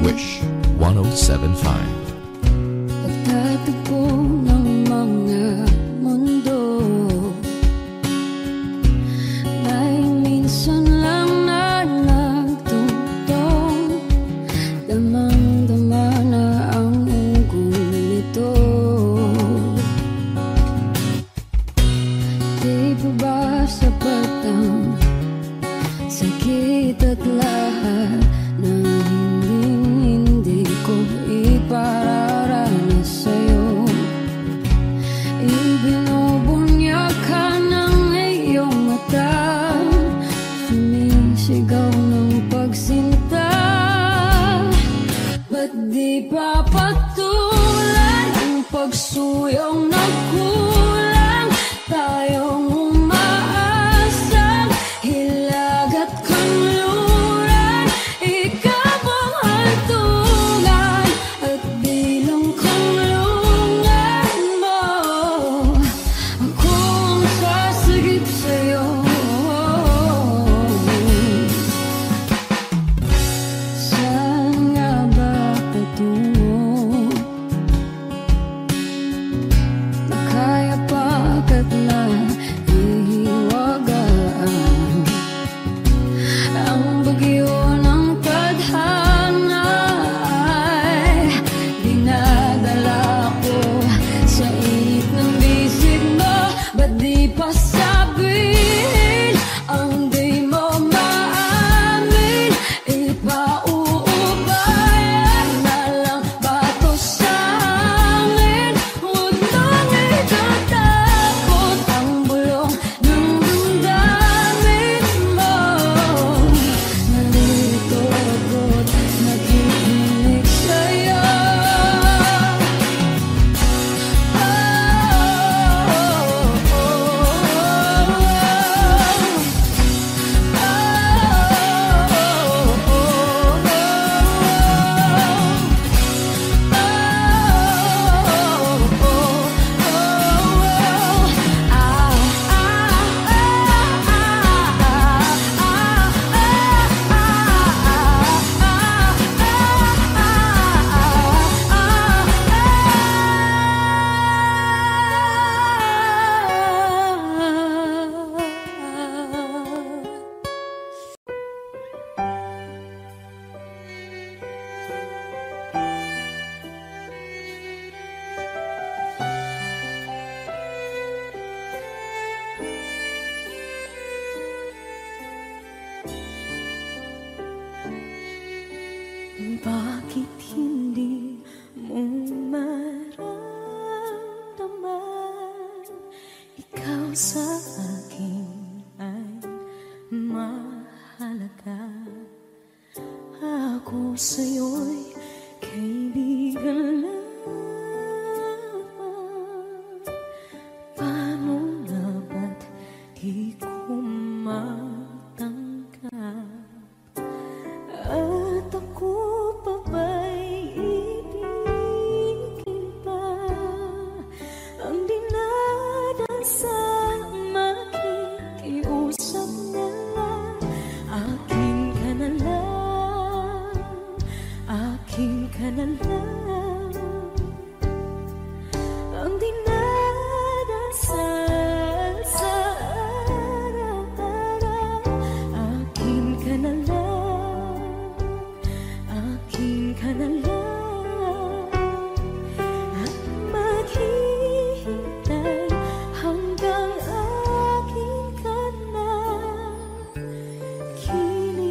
Wish 1075. Pagtatagpo ng mga mundo, may minsan lang na nagtungtong, damang-dama na ang ugol nito. Di pa ba sapat ang sakit at lahat na hindi ko ipararanas sa'yo? Ibinubunya ka ng iyong mata, sumisigaw ng pagsinta. Ba't di pa patulan ang pagsuyong na kulang? Tayong umaasang hilag at kanluran, ikaw ang hantungan at bilang kanlungan mo. Ako ang sasagip sa'yo. Saan nga ba patungo? Nakaya pagkat na ihiwagaan ang bagyo ng tadhana ay dinadala ko sa init ng bisig mo. Ba't di pa sabihin ang di mo maamin? Ipauubayan na lang ba to sa hangin? Huwag nang itatakot ang bulong ng damdamin mo. Narito ako't nakikinig sa'yo. Bakit hindi mo maramdaman? Ikaw sa akin ay mahalaga. Ako sa'yo'y kaibigan lamang. Paano nga ba't di ko matanggap? At ako pa ba'y ibigin pa? Ang dinadasal, makikiusap na lang. Akin ka na lang, akin ka na lang. Ang dinadasal sa araw-araw, akin ka na lang, akin ka na lang. At maghihintay hanggang akin ka na kilig.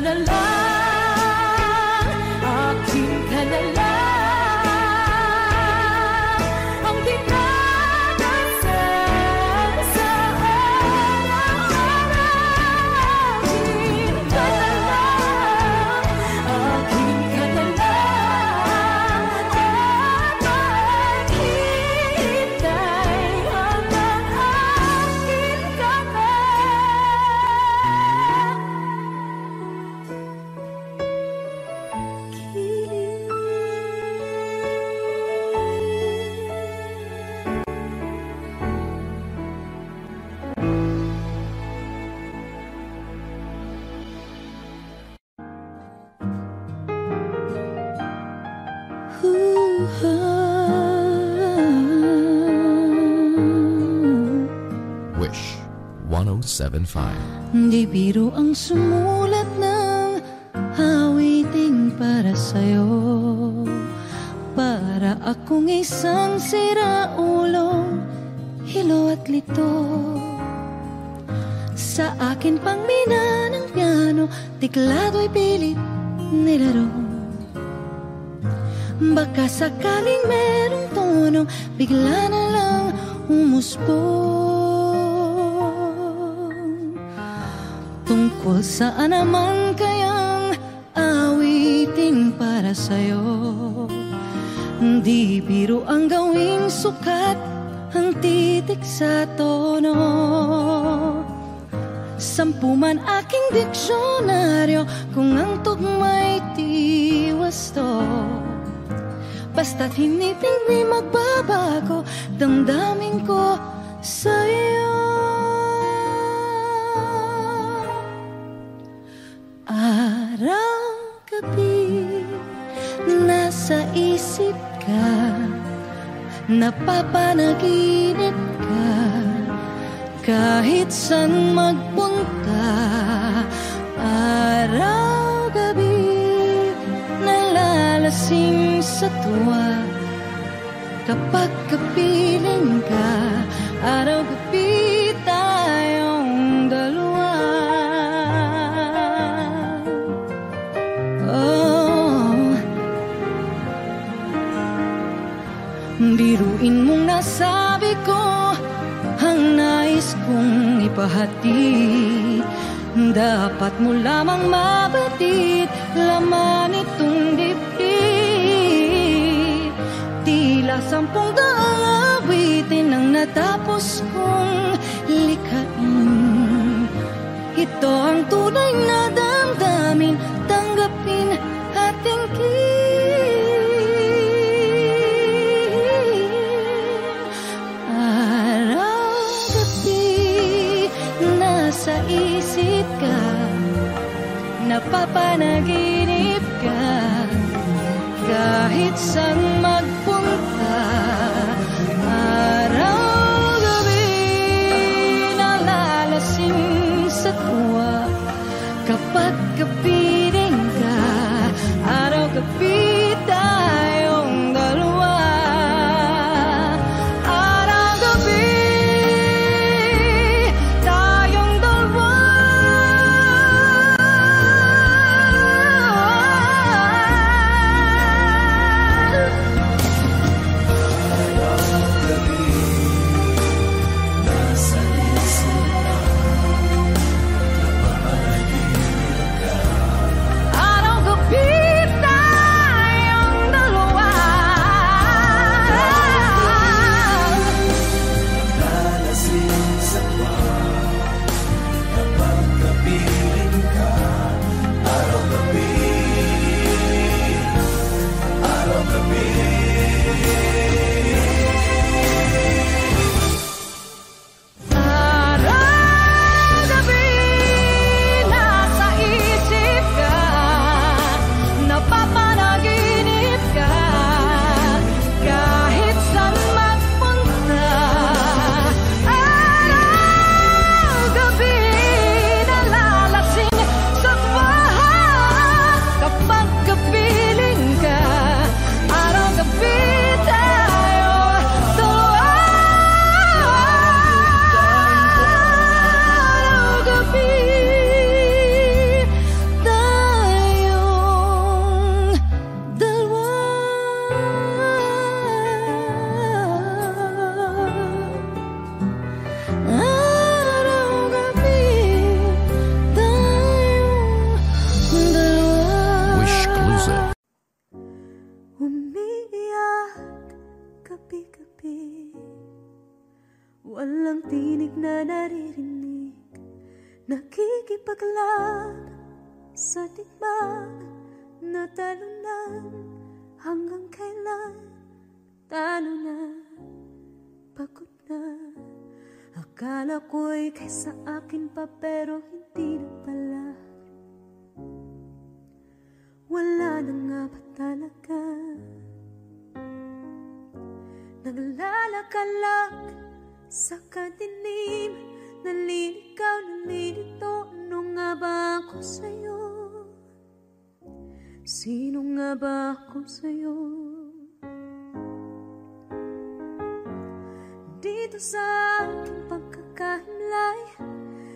na lang, akin ka na lang, ang dinadasal sa araw-araw. Akin ka na lang, akin ka na lang, at maghihintay hanggang akin ka na. Wish 1075. Di biro ang sumulat ng awiting para sa'yo, para akong isang siraulo, hilo at lito. Sa akin pang mina ng piano, tiklado'y pilit nilaro. Baka sakaling merong tono, bigla na lang umusbong. Tungkol saan naman kayang awitin para sa'yo? Di biro ang gawing sukat ang titik sa tono. 10 man aking diksyonaryo kung ang tugma'y tiwasto. Basta't hiniting di magbabago damdamin ko sa'yo. Araw-gabi nasa isip ka, napapanaginip ka, kahit saan magpunta. Araw-gabi nalalasing sa tuwa, kapag kapiling ka. Araw-gabi tayong dalawa. Oh, biruin mong nasabi ko ang nais kong ipahati. Dapat mo lamang mabatid laman itong dibdib. Tila 10 daang awitin ang natapos kong likhain. Ito ang tunay na damdamin, tanggapin at tingin. Araw-gabi nasa isip ka, napapanaginip ka, kahit saan magpunta. Araw-gabi nalalasing sa tuwa, kapag kapiling ka. Araw-gabi tayong dalawa. Araw-gabi tayong dalawa. na naririnig, nakikipaglaban sa tikman na talunan. Hanggang kailan talo na, pagod na. Akala ko'y kaysa akin pa, pero hindi na pala. Wala na nga ba talaga? Naglalakalag sa kadilim, nalilikaw, nalilito. Ano nga ba ako sa'yo? Sino nga ba ako sa'yo? Dito sa aking pagkakahimlay,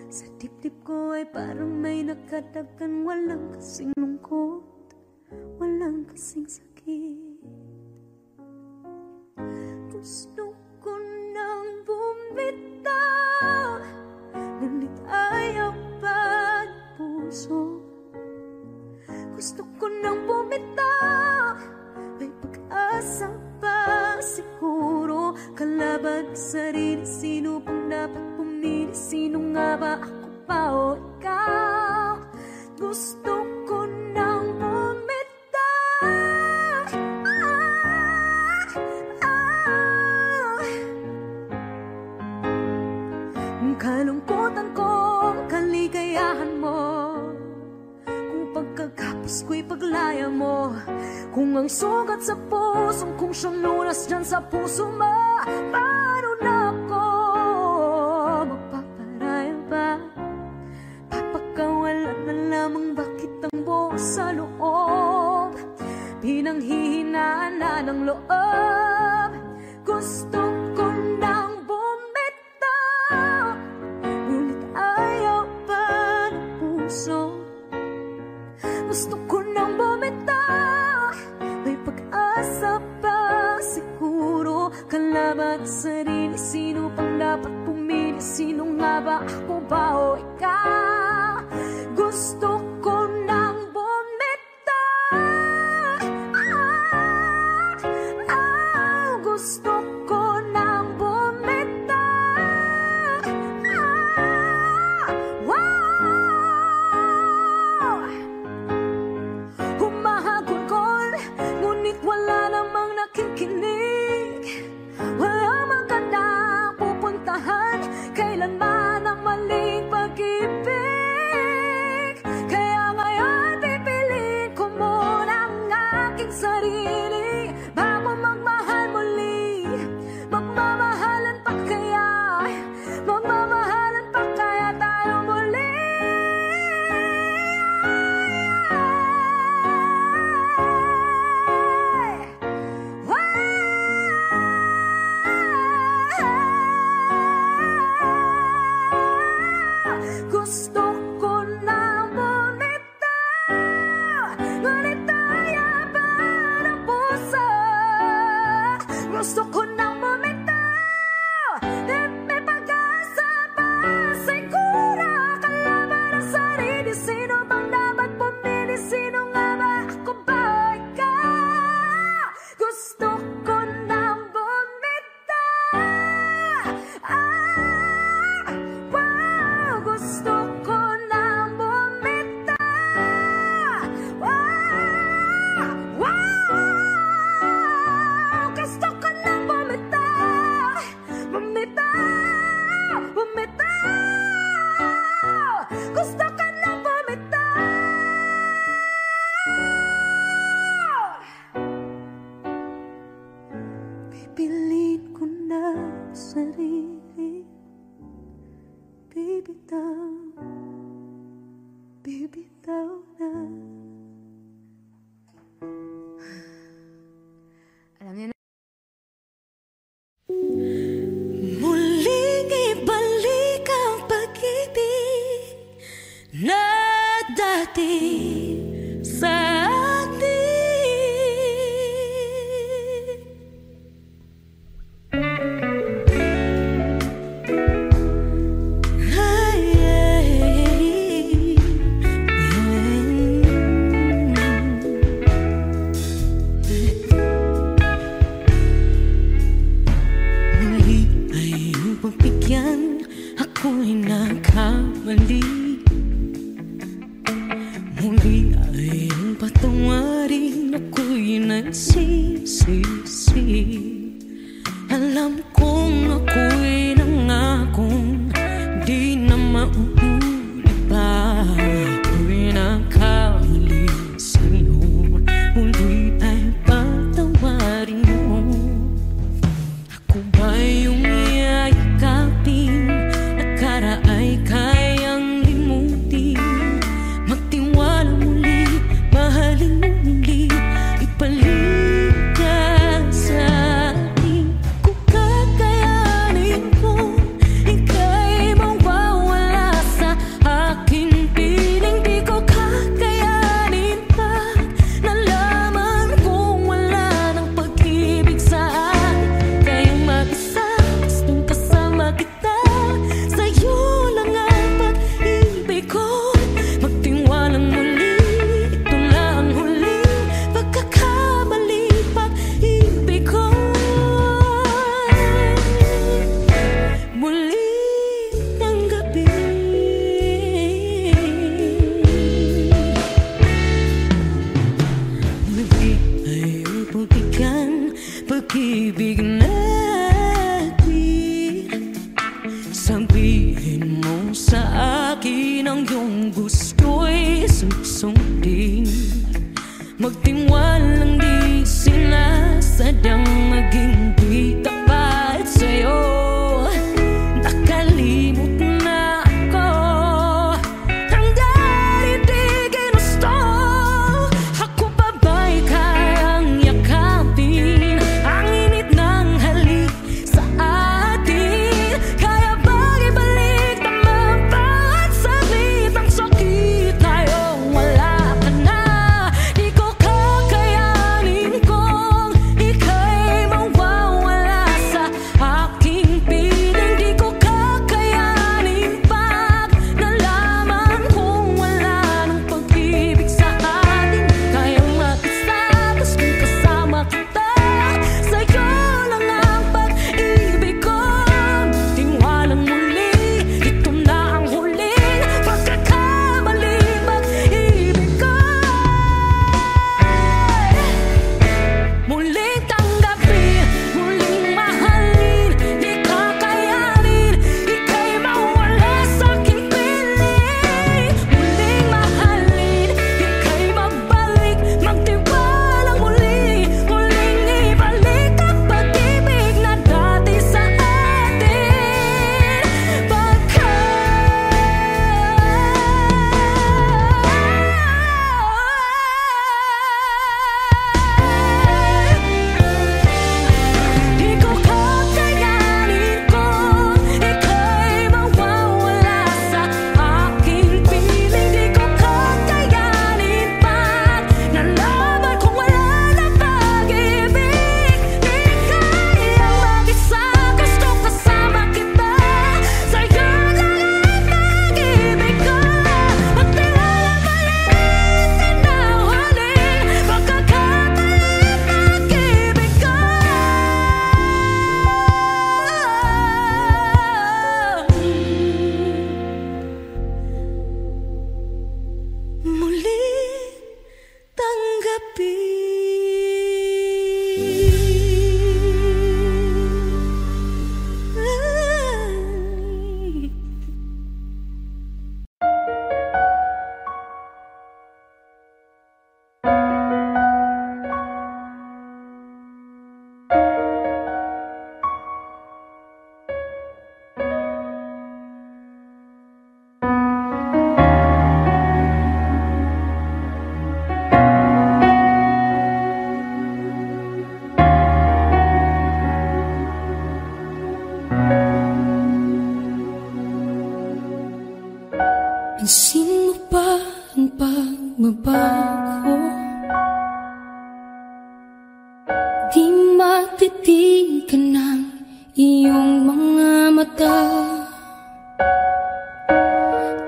sa dibdib ko ay parang may nakadagan. Walang kasing lungkot, walang kasing sakit. Gusto ko nang bumitaw, ngunit ayaw pa ng puso. Gusto ko nang bumitaw, may pag-asa pa siguro. Kalaban sa sarili, sino pang dapat pumili? Sino nga ba, ako pa o ikaw? Gusto ko nang bumitaw, kalungkutan ko, kaligayahan mo. Pagkagapos ko'y paglaya mo. Kung ang sugat sa pusong kung siyang lunas dyan sa puso mo, paano na ako magpaparaya ba? Papakawalan na lamang bakit ang buo sa loob, pinanghihinaan na ng loob. Gusto ko nang bumitaw, ngunit ayaw pa ng puso. Gusto ko nang bumitaw, may pag-asa pa siguro. Kalaban sa sarili, sino pang dapat pumili? Sino nga ba, ako ba o ikaw? Gusto ko nang bumitaw, gusto ko nang bumitaw, humahagulgol, ngunit wala namang nakikinig. Walang magandang pupuntahan, kailanman ang maling pag-ibig. Kaya ngayon pipiliin ko muna ang aking sarili bago magmahal muli. Magmamahalan pa kaya, magmamahalan pa kaya tayo muli? Gusto ko na bumitaw, ngunit ayaw pa ng puso. Gusto ko nang bumitaw, at may pag-asa pa siguro. Kalaban ang sarili, sino bang dapat pumili? Sino nga ba, ako ba o ikaw? Gusto ko nang bumitaw, gusto ko nang bumitaw, gusto ko nang bumitaw. patawarin ako'y nagsisisi. Alam kong ako'y nangakong di na mauulit pa. Ako'y nakamali sa'yo, muli ay patawarin mo. Ako ba yung yayakapin, nakaraay kayang limutin? Magtiwala muli, mahalin mo muli, ipalit ka sa akin. Kung kakayanin ko, ika'y mawawala sa akin. Piling di ko kakayanin pa, nalaman kong wala ng pag-ibig sa akin. Kayong mag-isa, gustong kasama kita, sa'yo lang ang pag-ibig ko. Magtiwalang muli, ito na ang huling pagkakamali, pag-ibig ko. Muli ng gabi, muli ay upugikan, pag-ibig natin. Sabihin mo sa akin ang iyong gusto'y susundin. Magtiwalang di sinasadyang maging di tapat sa'yo. Nakalimot na ako, hanggang di ginusto. Ako pa ba'y kayang yakapin ang init ng halik sa atin? Kaya ba'y ibalik naman bawat saglit ang sakit ngayong wala ka na? Di ko kakayanin kung ika'y mawawala sa aking piling. Di ko kakayanin pag nalaman kong wala ng pag-ibig sa atin. Kayang mag-isa, gustong kasama kita, sa'yo lang ang pag-ibig ko. Tingwalang muli, ito na ang huling pagkakamali, pag-ibig ko. Muling tanggapin, muling mahalin, di kakayanin, ika'y mawala sa aking piling. Muling mahalin, ika'y mabalik, magtiwalang muli, muling ibalik ang pag-ibig na dati sa atin. Di ko kakayanin kung ika'y mawawala sa aking piling. Di ko kakayanin pag nalaman kong wala na pag-ibig. Di kayang mag-isa, gusto kasama kita, sa'yo lang ang pag-ibig ko. Magtiwala maliit na huling pagkakamali, pag-ibig ko. Muli tanggapin. Pansin mo ba ang pagbabago? Di matitigan ng iyong mga mata.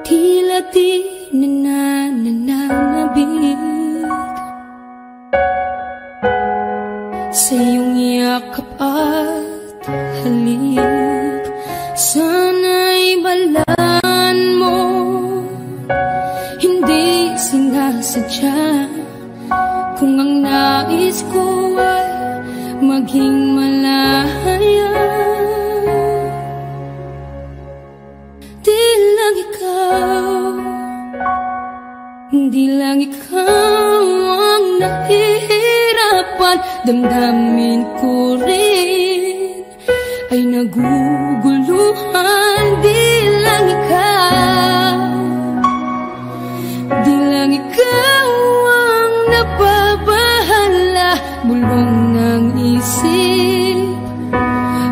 Tila di nananabig sa iyong yakap at halik. Sana'y balaan mo, hindi sinasadya Kung ang nais ko ay maging malaya, di lang ikaw, di lang ikaw ang nahihirapan. Damdamin ko rin ay naguguluhan. Di lang ikaw, di lang ikaw ang nababahala. Bulong ng isip,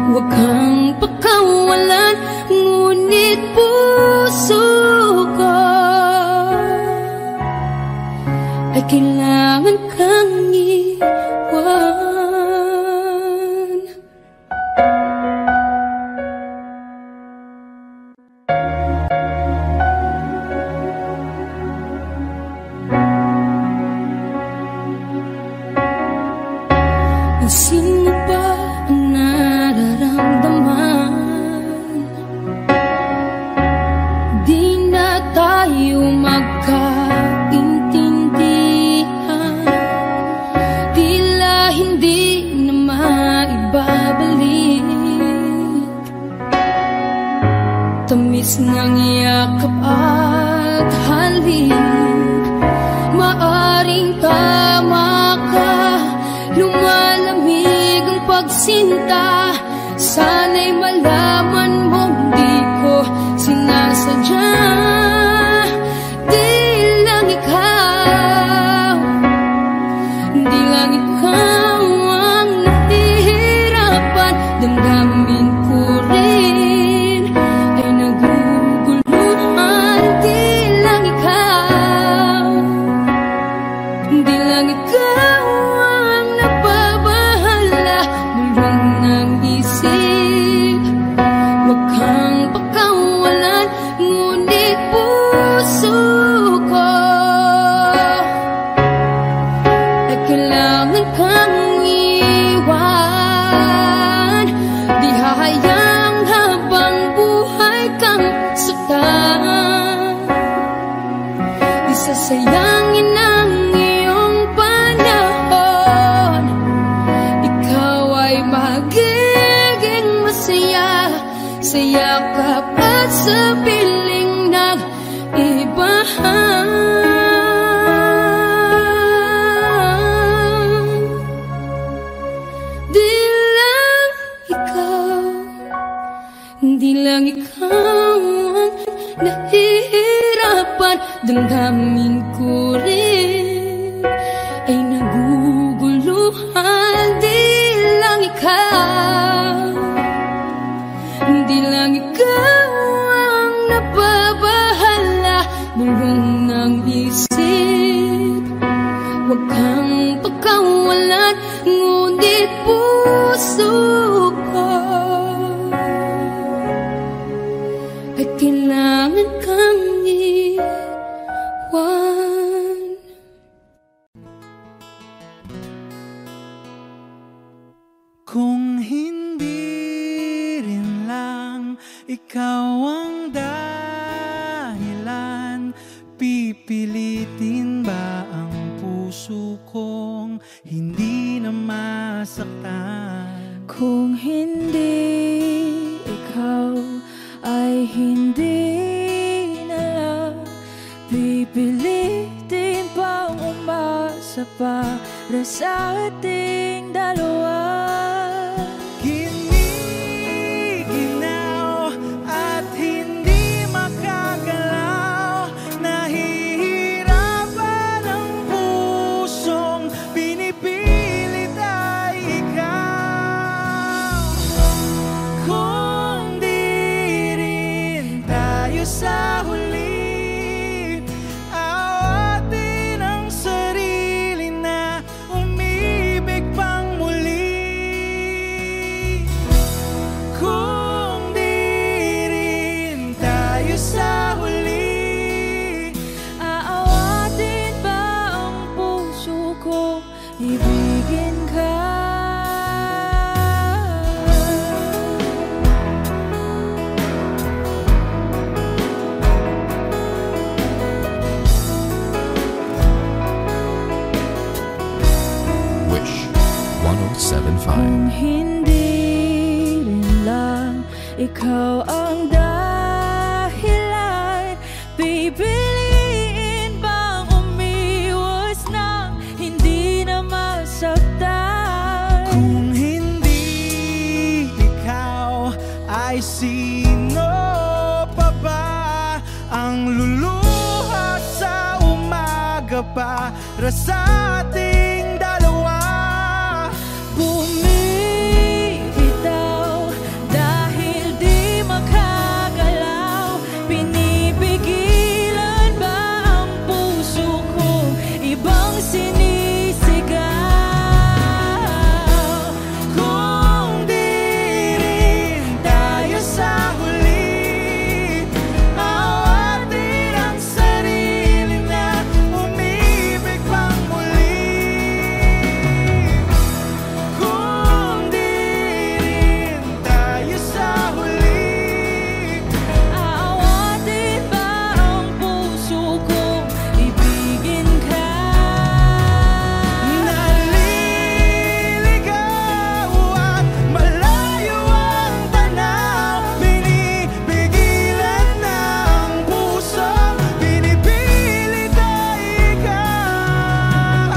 huwag kang pakawalan, ngunit puso ko ay kailangan kang iwan. Sino ba ang nararamdaman? Di na tayo magkaintindihan, tila hindi na maibabalik. Tamis ng yakap at halik, maaring tama ka. Lumalamig ang pagsinta, sana'y malaman mong di ko sinasadya. Di lang ikaw, di lang ikaw ang nahihirapan. Damdamin ko rin ay naguguluhan. Di lang ikaw, di lang ikaw ang nababahala. Bulong ng isip, huwag kang pakawalan, ngunit puso ko ay kailangan kang iwan. Di hahayang habang buhay kang saktan, di sasayangin ang iyong panahon. Ikaw ay magiging masaya sa yakap at sa piling nag-ibahan. Di lang ikaw, di lang ikaw ang nahihirapan. Damdamin ko rin ay naguguluhan. Di lang ikaw, di lang ikaw ang nababahala. Bulong ng isip, huwag kang pakawalan, ngunit puso ko ay kailangan kang iwan. Kung hindi rin lang ikaw ang dahilan, pipilitin ba ang puso kong hindi na masaktan? Kung hindi ikaw ay hindi na lang, pipilitin bang umasa para sa ating dalawa? Giniginaw at hindi makagalaw, nahihirapan ang pusong pinipilit ay ikaw. Kung di rin tayo sa huli, awatin ang sarili na umibig pang muli. Kung di rin tayo sa huli, Aawatin ba ang puso ko, ibigin ka? 1075. Hindi rin lang ikaw ang dahilan, pipiliin bang umiwas na hindi na masaktan? Kung hindi ikaw, ay sino pa ba ang luluha sa umaga para sa ating dalawa? Bumibitaw dahil di makagalaw, pinipigilan ba ang puso ko ibang sinisigaw? Kung di rin tayo sa huli, awatin ang sarili na umibig pang muli. Kung di rin tayo sa huli, Aawatin ba ang puso ko ibigin ka? naliligaw at malayo ang tanaw, pinipigilan ng puso, pinipilit ay ikaw.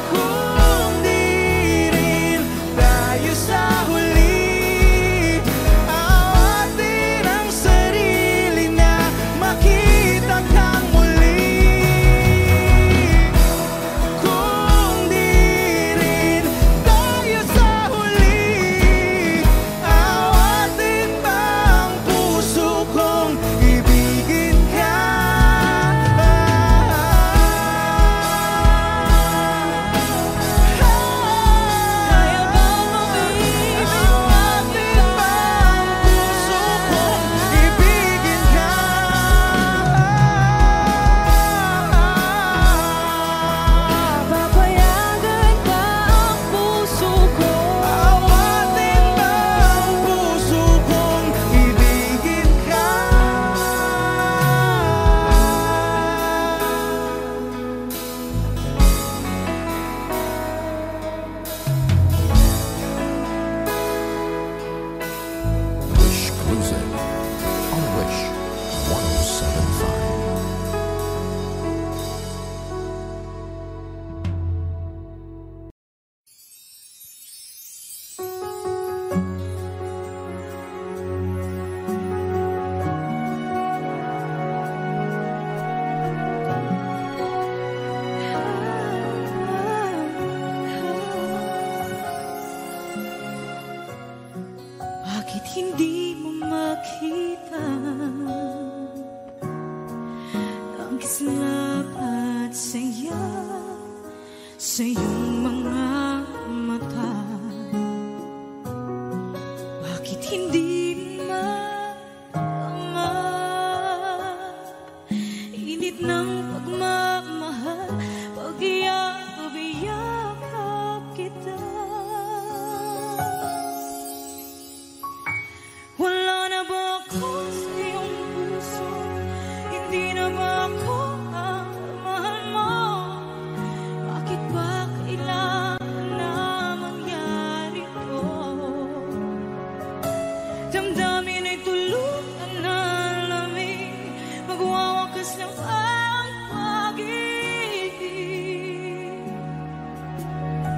Kung di rin tayo sa huli, awatin ang sarili na makita kang muli. Kung di rin tayo sa huli, awatin ba ang puso kong ibigin ka? Kaya bang umibig Awatin ba ang puso kong ibigin ka? Papayagan ba ang puso ko? Awatin ba ang puso kong ibigin ka? Wish Cruising on Wish 1075. Bakit hindi mo makita ang kislap at saya sa iyong mga mata? Bakit hindi maama init ng pagmamahal pag iyakap kita? Wala na ba ako sa iyong puso? Hindi na ba ako ang mahal mo? Bakit ba kailangan na mangyari to? Damdamin ay tulutan na lamig, magwawakas lang ang pag-ibig.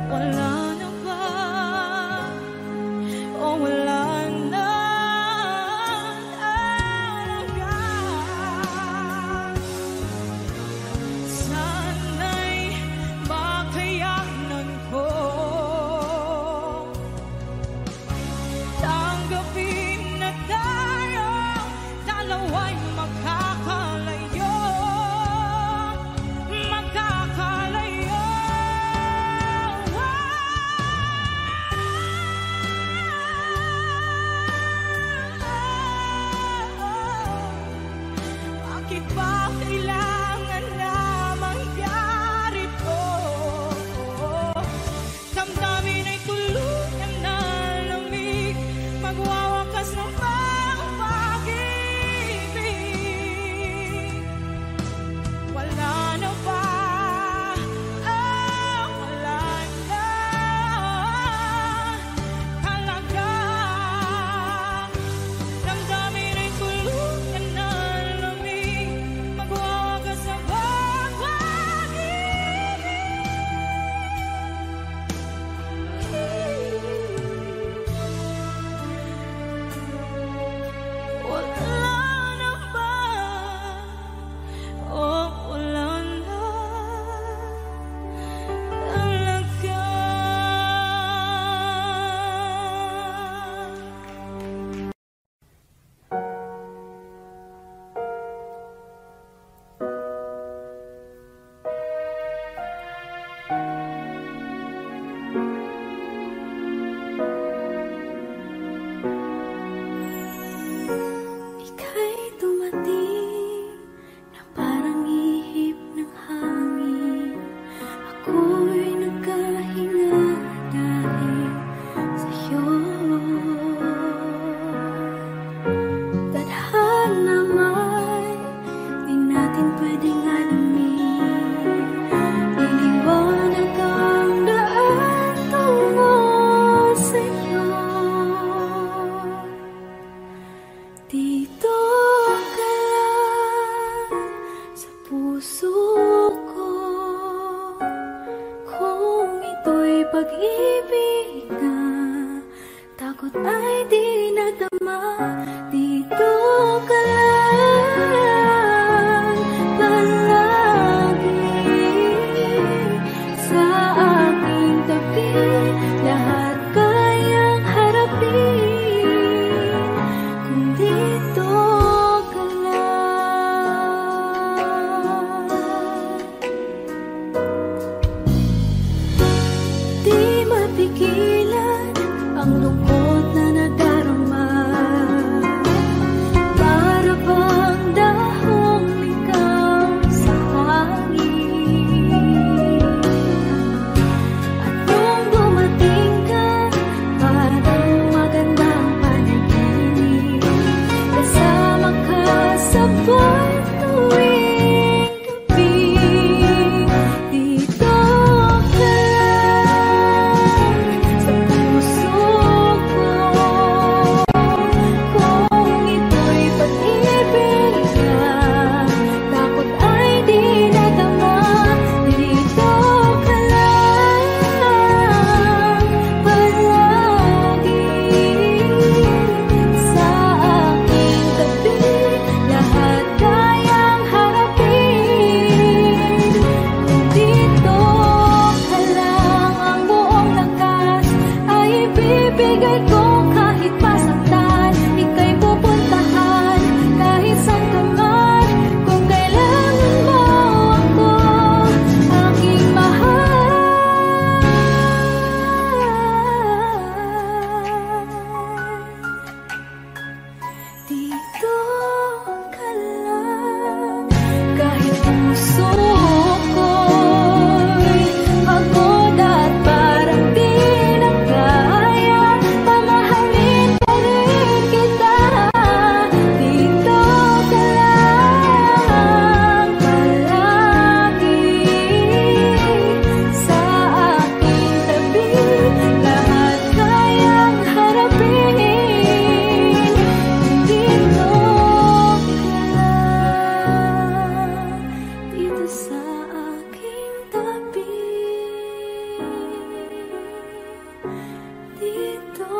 Wala na ba? O wala na? Sana'y makayanan ko tanggapin na tayo dalawa'y magkakalayo, magkakalayo. pag-ibig na takot ay di nadama. Dito ka lang palagi sa aking tabi, lahat kayang harapin kung dito ka lang. Di mapigilan ang lungkot na nadarama, para bang dahong ligaw sa hangin. At nung dumating ka, parang magandang panaginip, kasama ka sa buwan tuwing gabi. Dito ka lang sa puso ko, kung ito'y pag-ibig na takot ay di nadama. Dito ka lang palagi sa aking tabi, lahat kayang harapin kung dito ka lang. Ang buong lakas ay ibibigay ko kahit masaktan, ika'y pupuntahan kahit saan ka man. Kung kailangan mo ako, aking mahal, dito ka lang. Kahit puso ko'y pagod at parang di na kaya, pamahalin pa rin kita. Dito ka lang palagi sa aking tabi, lahat kayang harapin kung dito ka lang. Dito sa aking tabi, dito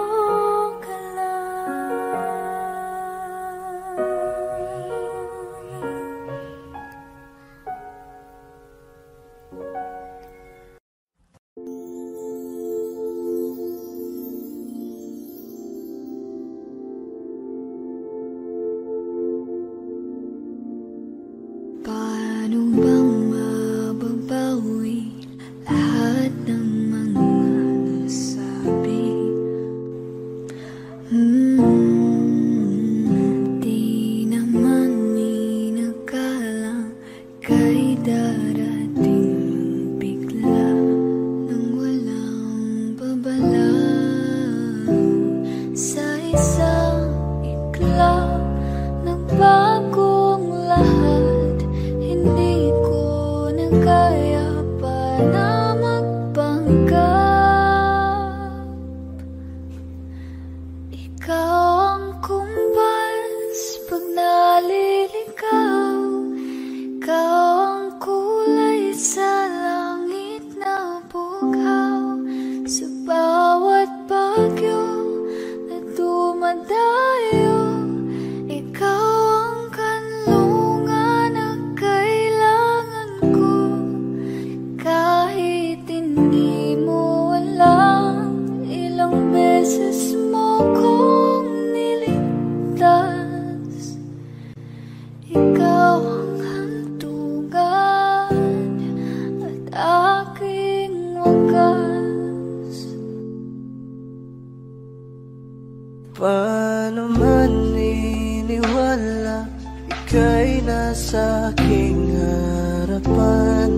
ka Paano bang mababawi lahat ng mga nasabi? Di naman inakalang kay darating bigla nang walang babala. Sa isang iglap nagbagong lahat, hindi ko na kaya pa na magpanggap. Ikaw ang kumbas pag naliligaw, ikaw ang kulay sa langit na bughaw. Sa bawat bagyo na dumadayo, ikaw ang kanlungan na kailangan ko. Kahit hindi mo alam, ilang beses mo kong niligtas. Ikaw ang hantungan at aking wagas. Paano man iniwala, ika'y nasa aking harapan.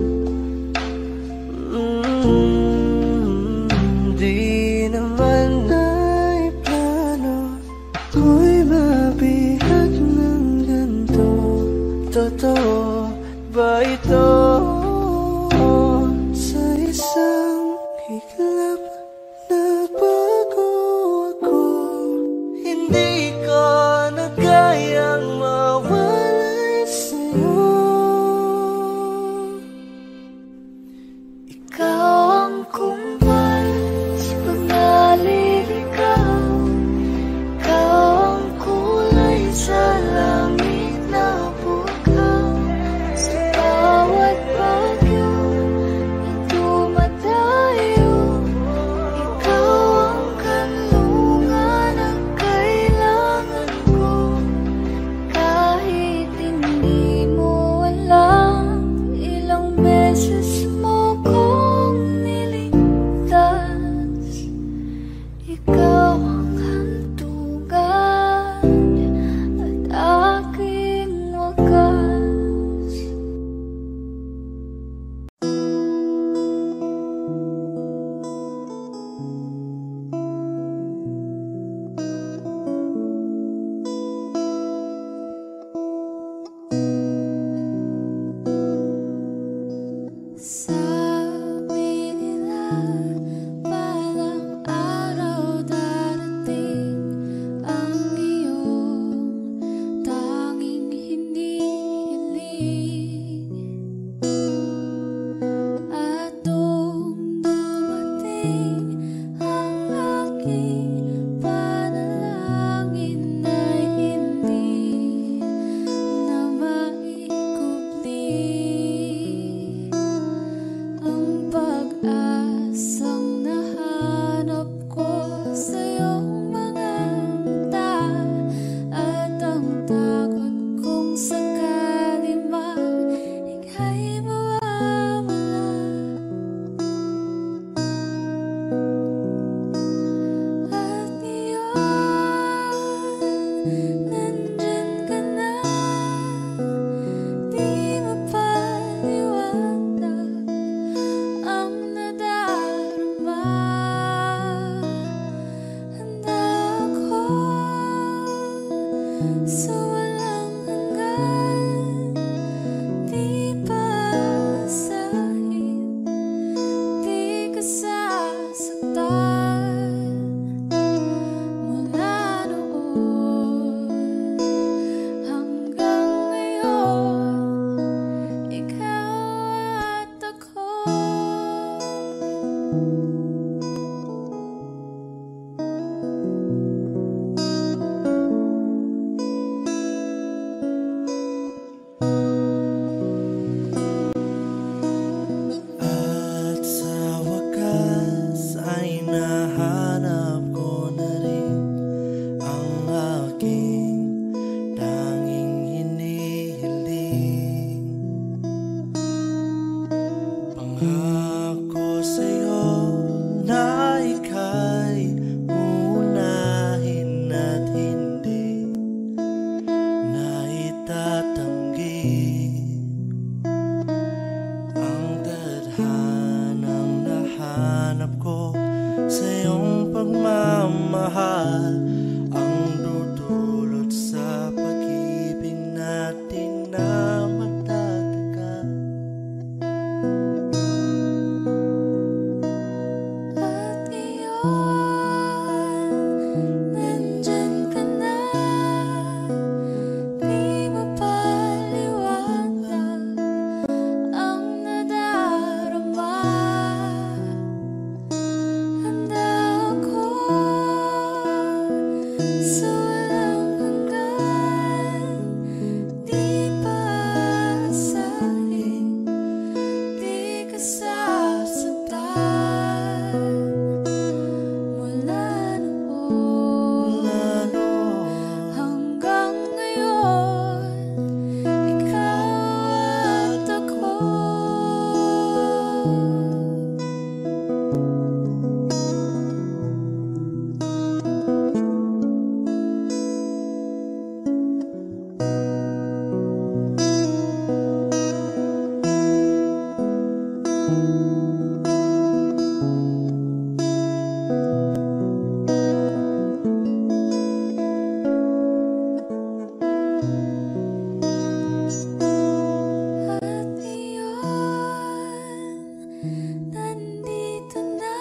Di naman ay plano ko'y mabihag ng ganito. Totoo ba ito? Sa isang higlap nagbago ako, hindi ko na kayang mawalay sa'yo. Balang araw darating ang iyong tanging hinihiling. At nung dumating ang aking panalangin ay hindi na maikubli ang pag-asang nahanap ko sa iyong mga mata at ang takot kong sakali mang ika'y mawawala. At ngayon, nandyan ka na, di mapaliwanag ang nadarama. Handa ako sa walang hanggan, di paasahin, di ka sasaktan. Mula noon hanggang ngayon, ikaw at ako. At sa wakas ay nahanap ko na rin ang aking tanging hinihiling. Pangako sa'yo na ika'y uunahin at hindi na itatanggi ang tadhanang nahanap ko sa iyong pagmamahal, ang dudulot sa pag-ibig natin na matatagal. At ngayon, nandyan ka na, di mapaliwanag ang nadarama. Handa ako sa walang hanggan, di paasahin, di ka sasaktan. Mula noon hanggang ngayon, ikaw at ako. At ngayon, nandito na,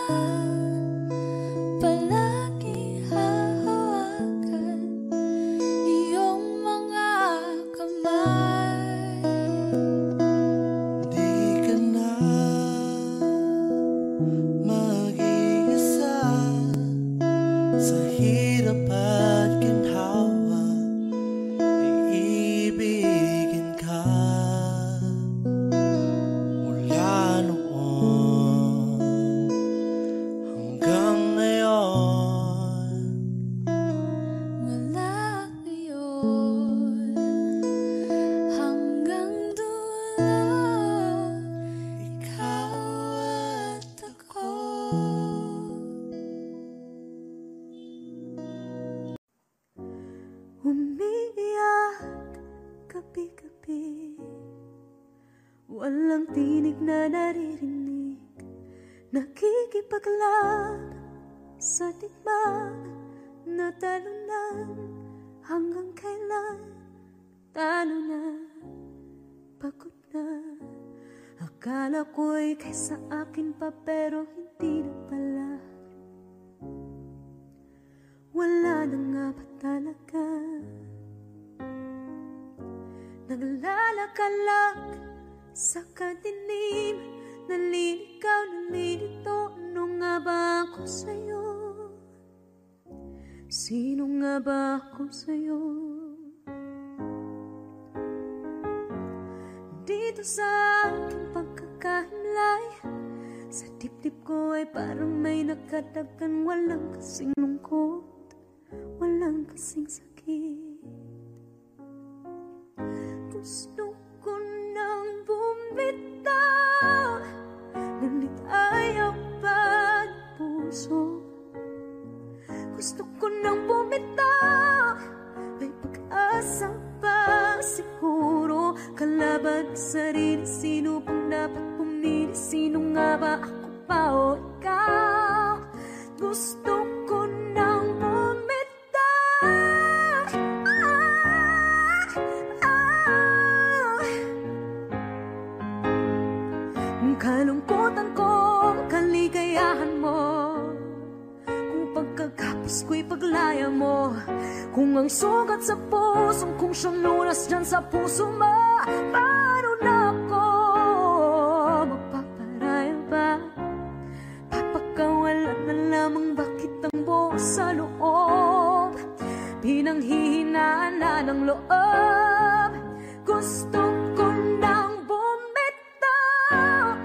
palagi hahawakan iyong mga kamay. Di ka na mag-iisa sa hirap at ginhawa, iibigin ka. Mula noon hanggang ngayon, Mula ngayon hanggang dulo, ikaw at ako. Umiiyak gabi-gabi, walang tinig na naririnig, nakikipaglaban sa digmaan na talunan. Hanggang kailan talo na, pagod na, Akala ko'y kaysa akin pa pero hindi na pala. Wala na nga ba talaga? Naglalakalag sa kadilim, naliligaw, nalilito. Ano nga ba ako sa'yo? Sino nga ba ako sa'yo? Dito sa aking pagkakahimlay, sa dibdib ko ay parang may nakadagan. Walang kasing lungkot, walang kasing sakit. Gusto ko nang bumitaw, ngunit ayaw pa ng puso. Gusto ko nang bumitaw, may pag-asa pa siguro. Kalaban sa sarili, sino pang dapat pumili? Sino nga ba, ako pa o ikaw? Gusto ko nang bumitaw, kalungkutan ko, kaligayahan mo. Kung pagkagapos ko'y paglaya mo, kung ang sugat sa pusong kung siyang lunas dyan sa puso mo, paano na ako magpaparaya ba? Papakawalan na lamang, bakit ang buo sa loob? Pinanghihinaan na ng loob. Gusto ko nang bumitaw,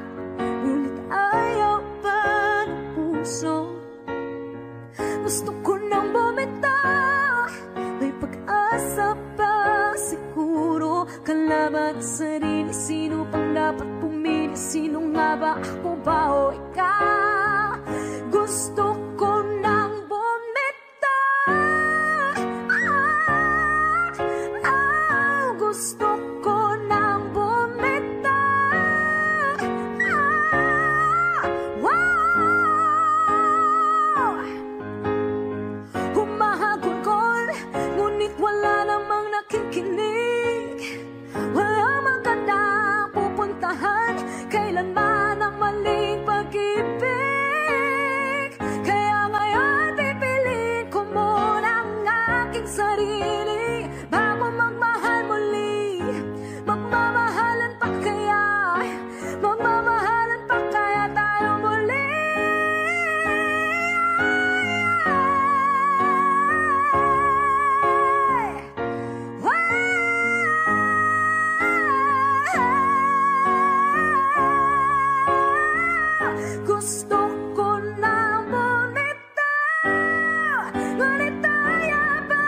ngunit ayaw pa ng puso. Gusto ko nang bumitaw, may pag-asa pa siguro. Kalaban sa sarili, sino pang dapat pumili? Sino nga ba, ako ba o ikaw? Gusto ko nang bumitaw, gusto ko nang bumitaw, humahagulgol, ngunit wala namang nakikinig. Walang magandang pupuntahan, kailanman ang maling pag-ibig. Kaya ngayon pipiliin ko muna ang aking sarili bago magmahal muli. Magmamahalan pa kaya, magmamahalan pa kaya tayo muli? Gusto ko na bumitaw, ngunit ayaw pa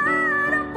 ng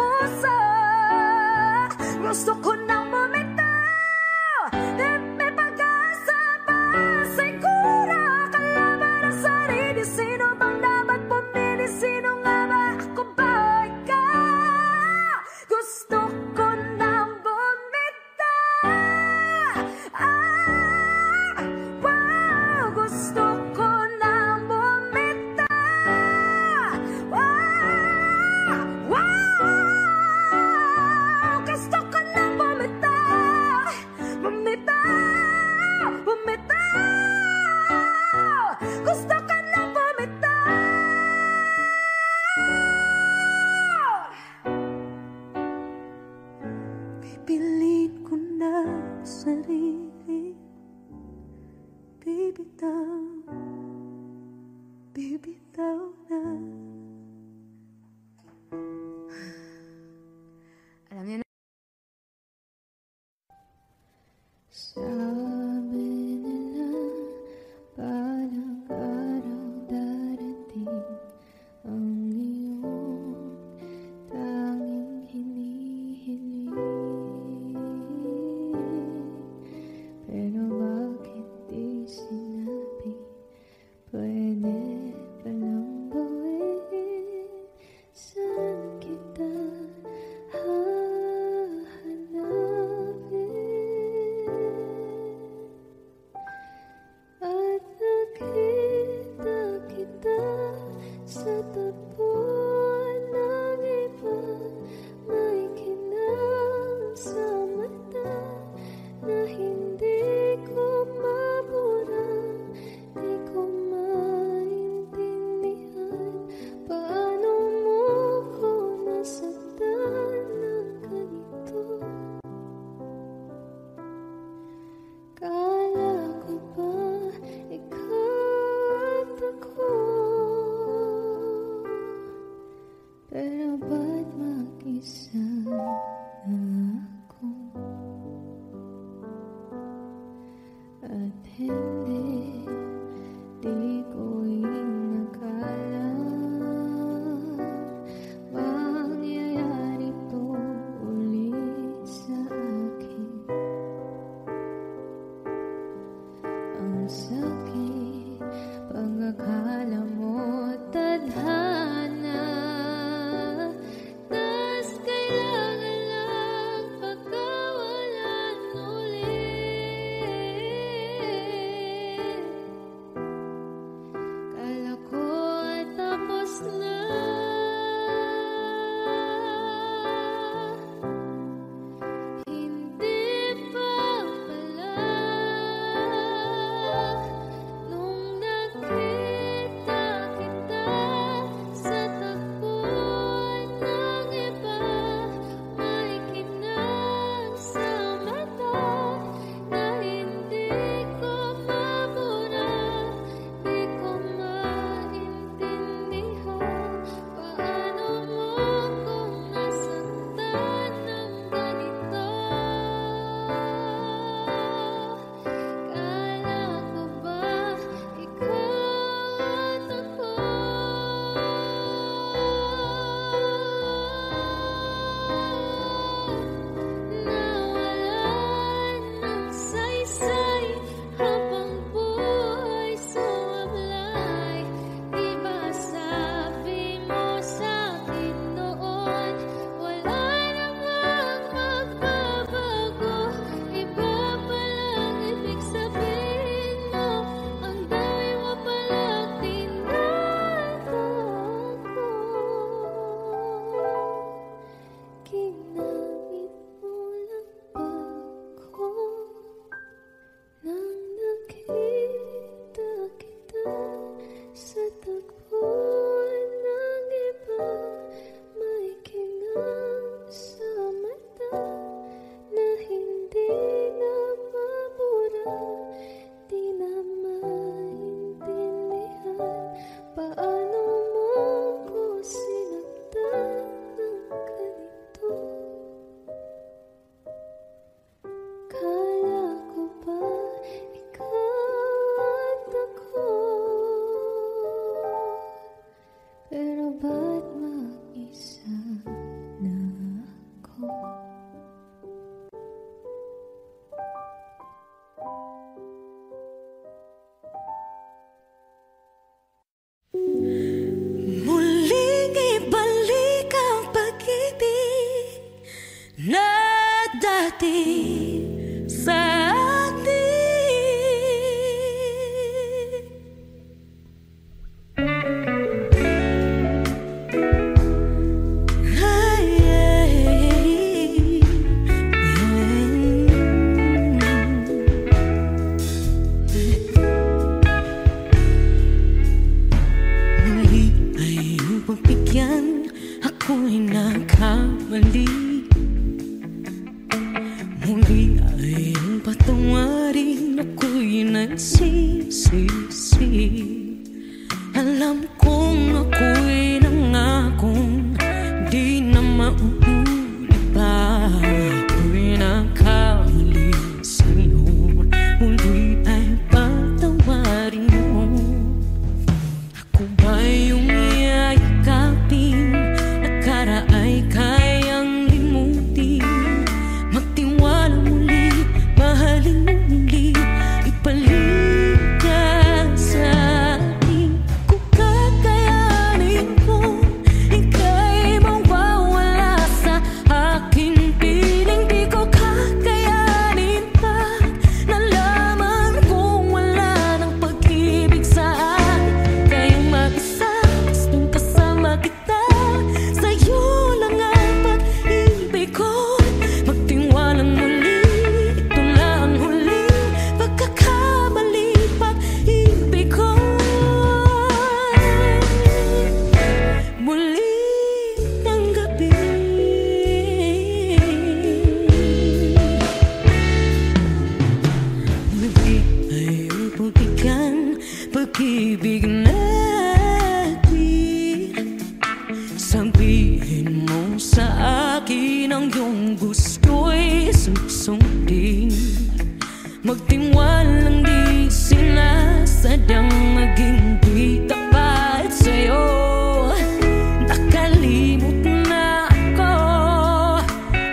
atin, sa atin. Ako'y nagkamali. Muli ay ang patawarin. Ako'y nagsisisi. Alam kong ako'y nangakong di na mauulit pa. Ako'y nagkamali sa'yo. Muli ay patawarin mo. Ako ba yung yayakapin? Ay kayang limutin. Magtiwala muli, mahalin mo muli. Ibalik ka sa akin. Kung kakayanin ko, ika'y mawawala sa aking piling. Di ko kakayanin pa. Nalaman kong wala ng pag-ibig sa akin. Kayang mag-isa, gustong kasama kita. Sa'yo lang ang pag-ibig ko. Magtiwalang muli, ito na ang huling pagkakamali. Pag-ibig ko muli tanggapin. Muli ay ang pagbigyan, pag-ibig natin. Sabihin mo sa akin ang iyong gusto'y susundin. Magtiwalang di sinasadyang maging di tapat sa'yo. Nakalimot na ako,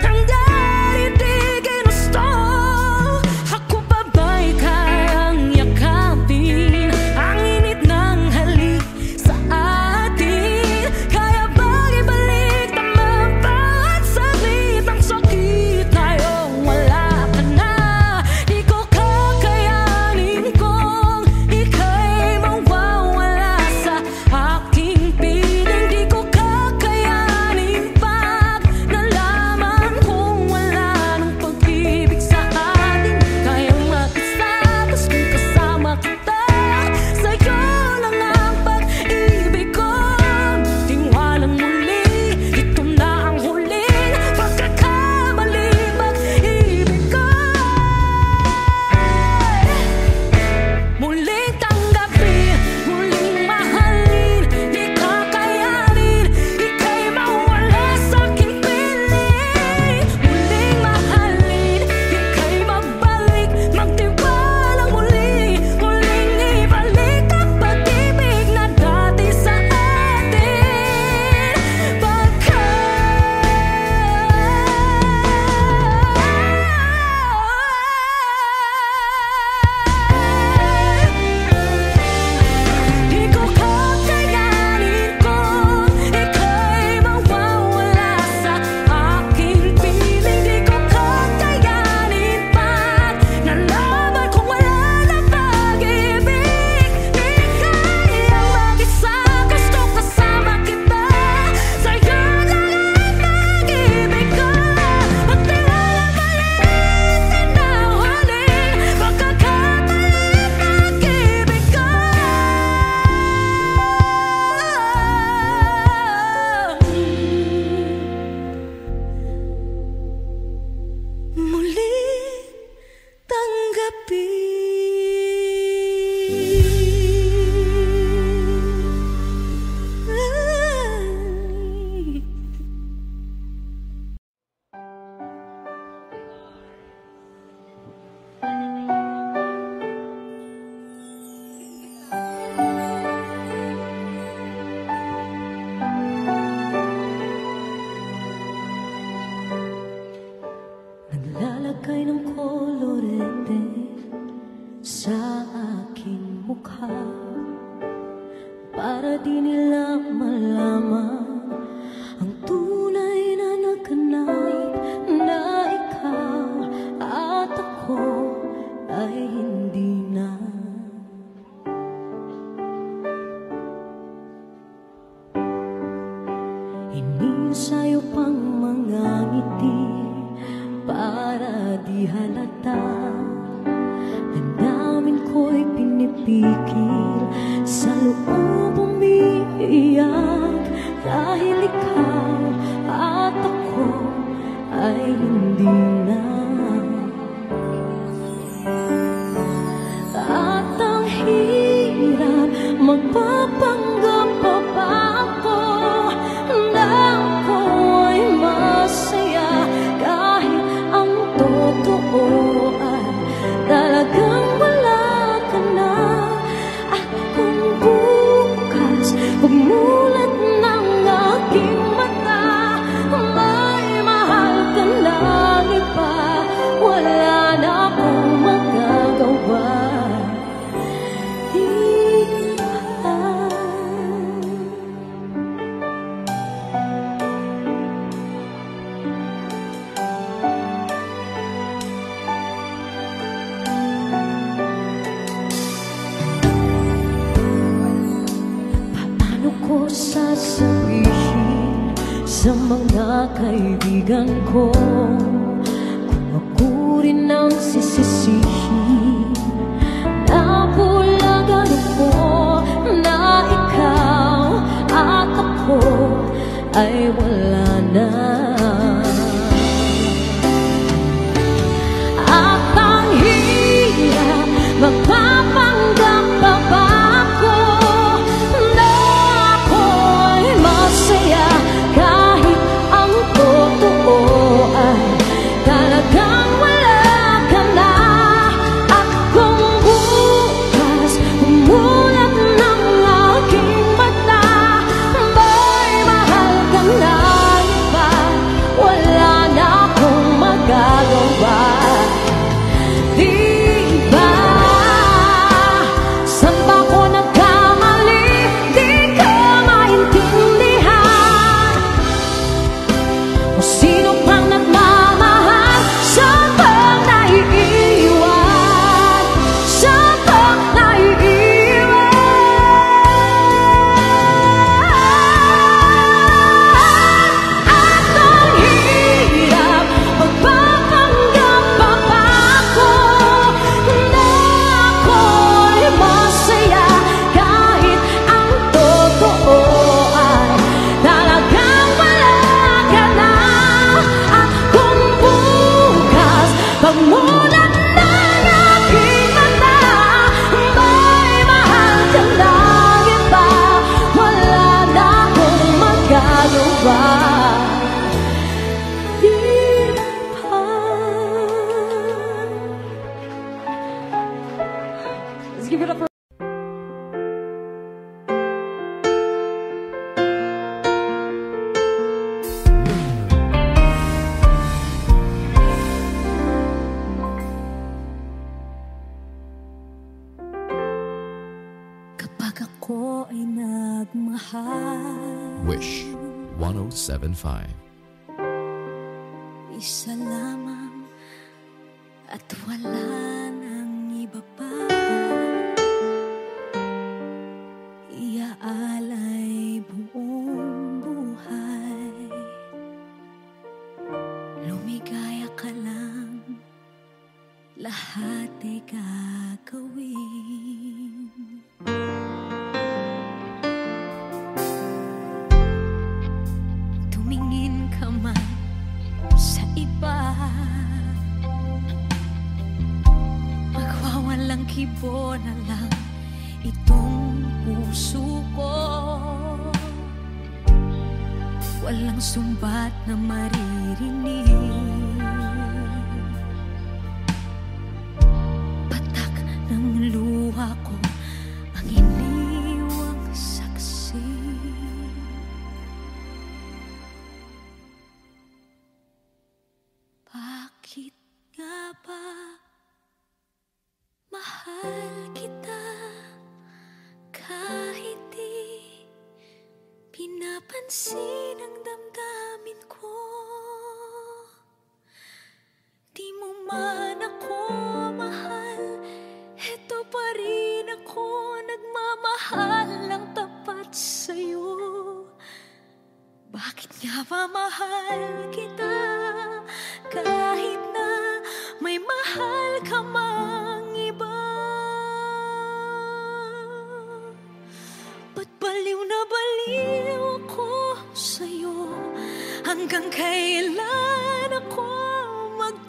hanggang di ginusto. Ako pa ba'y kayang yakapin ang init ng halik sa atin? Kaya ba'y ibalik naman bawat saglit ang sakit ngayong wala ka na? Di ko kakayanin kung ika'y mawawala sa aking piling. Di ko kakayanin pag nalaman kong wala ng pag-ibig sa atin. Kayang mag-isa, gustong kasama kita. Sa'yo lang ang pag-ibig ko. Tiwalang muli, ito na ang huling pagkakamali. Pag-ibig ko muling tanggapin, muling mahalin. Di kakayanin, ika'y mawala sa aking piling. Muling mahalin, ika'y magbalik. Magtiwalang muli, muling ibalik ang pag-ibig na dati sa atin. Di ko kakayanin kung ika'y mawawala sa aking piling. Di ko kakayanin pag nalaman kong wala na pag-ibig. Di kayang mag-isa, gusto kasama kita. Sa'yo lang ang pag-ibig ko. Magtiwalang maliit na huling pagkakamali. Pag-ibig ko muli tanggapin. Naglalagay ng kolorete sa aking mukha para di nila malaman ang tunay na naganap na ikaw. Inisayo pang mga ngiti para di halata. Ang damin ko'y pinipikil, sa loob umiiyak, dahil ikaw at ako ay hindi na. At ang hirap, magpapanggap pa ba ako na ako ay masaya, kahit ang totoo ay talagang wala ka na. At kung bukas pagmulat ng aking mata, may mahal ka ng iba, wala na akong magagawa. Paano ko sasabihin sa mga kaibigan ko kung ako rin ang sisisihin? Nabulagan ako na ikaw at ako ay wala na. At ang hirap, magpapanggap pa ba ako na ako'y masaya, kahit ang totoo ay talagang wala ka na. At kung bukas umulat ng aking mata, may mahal ka na iba, wala na akong magagawa. Di ba? Saan ba ko nagkamali? Di ko maintindihan. Kung sino pang nagmamahal, saan bang naiiwan? Saan bang naiiwan? At ang hirap, magpapanggap pa ba ako na ako'y masaya, kahit ang totoo ay talagang wala ka na. At kung bukas pagmulat ng aking mata, may mahal ka ng iba, wala na akong magagawa. Di ba? Let's give it up for kapag ako ay nagmahal. Wish 1075. Isa lamang at wala nang iba pa. Iaalay buong buhay. Lumigaya ka lang, lahat ay gagawin. Tumingin ka man sa iba, magwawalang kibo na lang itong puso ko. Walang sumbat na maririnig, patak ng luha ko ang iniwang saksi. Bakit nga ba mahal kita kahit di pinapansin ang damdamin ko? Di mo man ako mahal, eto pa rin ako nagmamahal ng tapat sa'yo. Bakit nga ba mahal kita kahit na may mahal ka mang iba? Ba't baliw na baliw ako sa'yo? Hanggang kailan ako magtitiis?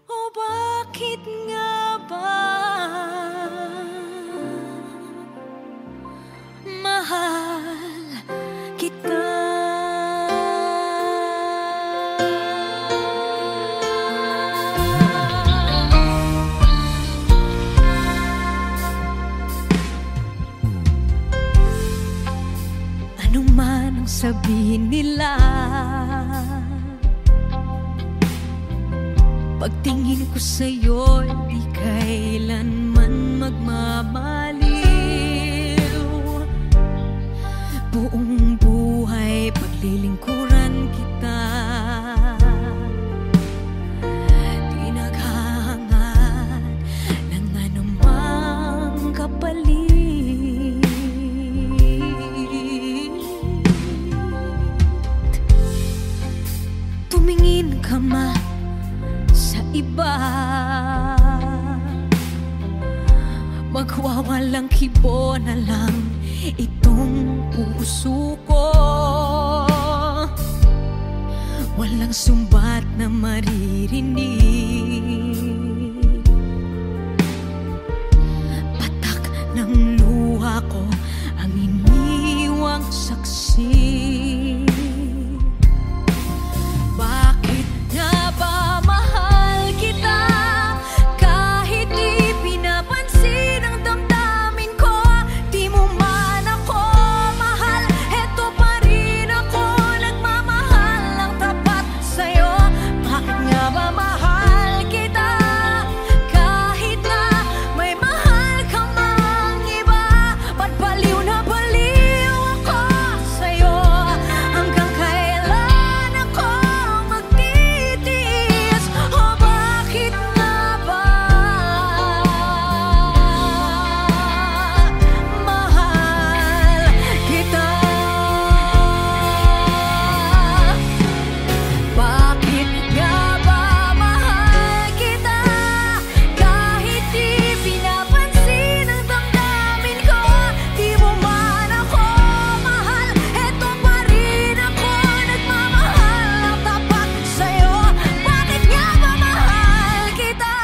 O bakit nga ba mahal kita? Ano man ang sabihin nila, pagtingin ko sa'yo, di kailanman magmamaliw. Buong buhay paglilingkuran kita, di naghahangad ng anumang kapalit. Tumingin ka man sa iba, magwawalang kibo na lang itong puso ko. Walang sumbat na maririnig, patak ng luha ko ang iniwang saksi. Bakit nga ba mahal kita kahit di pinapansin ang damdamin ko? Di mo man ako mahal, eto pa rin ako nagmamahal ng tapat sa'yo. Bakit nga ba mahal kita kahit na may mahal ka mang iba? Ba't baliw na baliw ako sa'yo? Hanggang kailan ako magtitiis? O bakit nga ba mahal kita? Bakit nga ba mahal kita kahit di pinapansin ang damdamin ko? Di mo man ako mahal, eto pa rin ako nagmamahal ng tapat sa'yo. Bakit nga ba mahal kita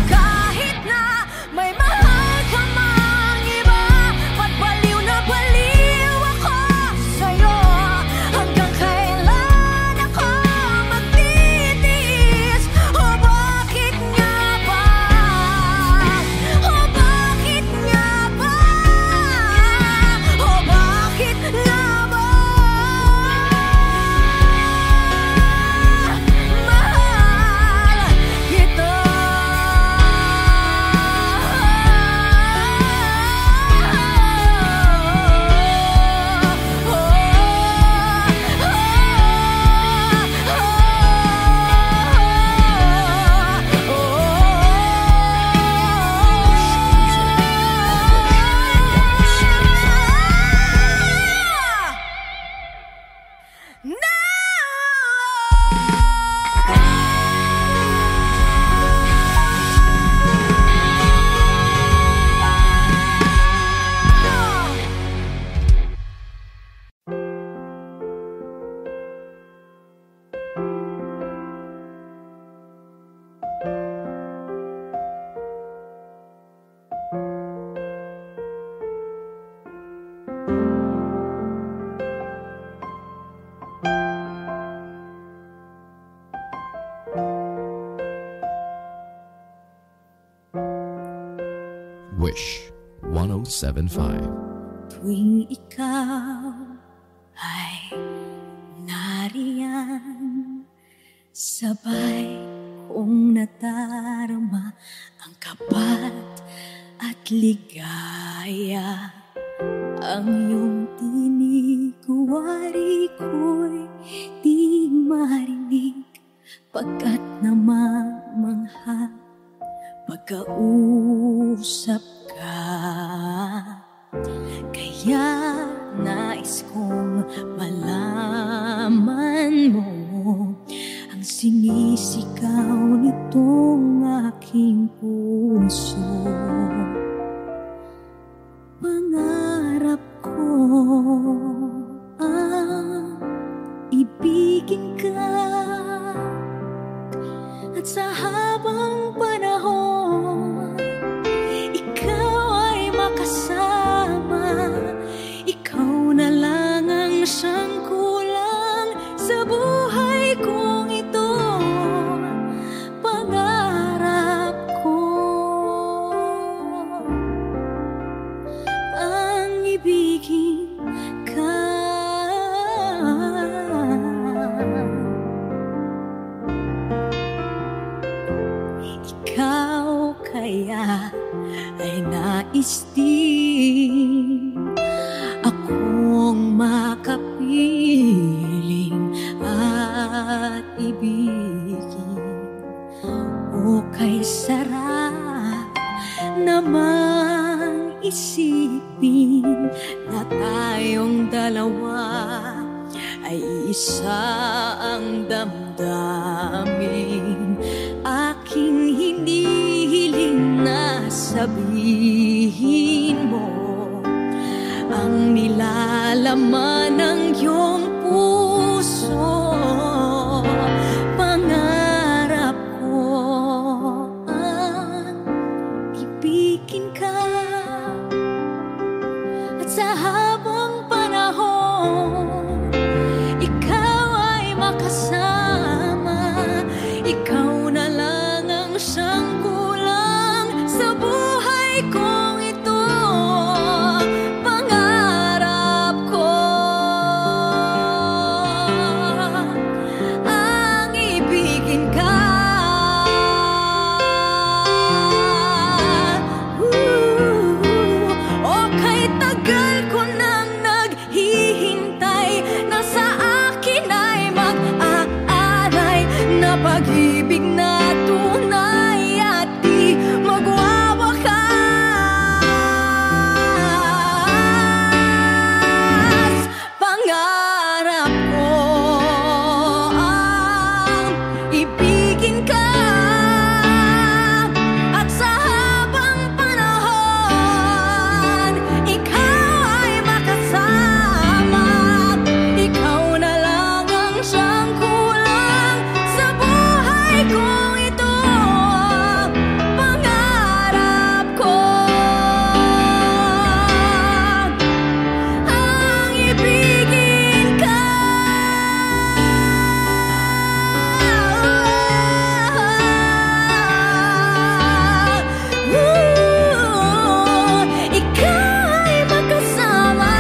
kahit na may mahal ka mang iba? Ba't baliw na baliw ako sa'yo? Hanggang kailan ako magtitiis? O bakit nga ba? O bakit nga ba? O bakit nga ba? Mahal kita. Wish 1075. Tuwing ikaw ay nariyan, sabay kong natarama ang kapat at ligaya. Ang iyong tinig, wari ko'y di marinig, pagkat namamangha pagkausap ka. puso. Pangarap ko ang ibigin ka, at sa habang panahon ikaw ay makasama. Ikaw na lang ang siyang kulang sa buhay kong ito. Pangarap ko ang ibigin ka. Ikaw kaya ay nais din akong makapiling at ibigin. O kay sarap namang isipin na tayong dalawa ay isa ang damdamin. Aking hinihiling na sabihin mo ang nilalaman ng iyong puso. Pangarap ko ang ibigin ka, at sa habang panahon ikaw ay makasama. Ikaw na lang ang siyang kulang sa buhay kong ito. Pangarap ko ang ibigin ka. O kay tagal ko nang naghihintay na sa akin ay mag-aaray na pag-ibig na tunay at di magwawakas. Pangarap ko ang ibigin ka, at sa habang panahon ikaw ay makasama. Ikaw na lang ang siyang kulang sa buhay kong ito. Pangarap ko ang ibigin ka. Ikaw ay makasama.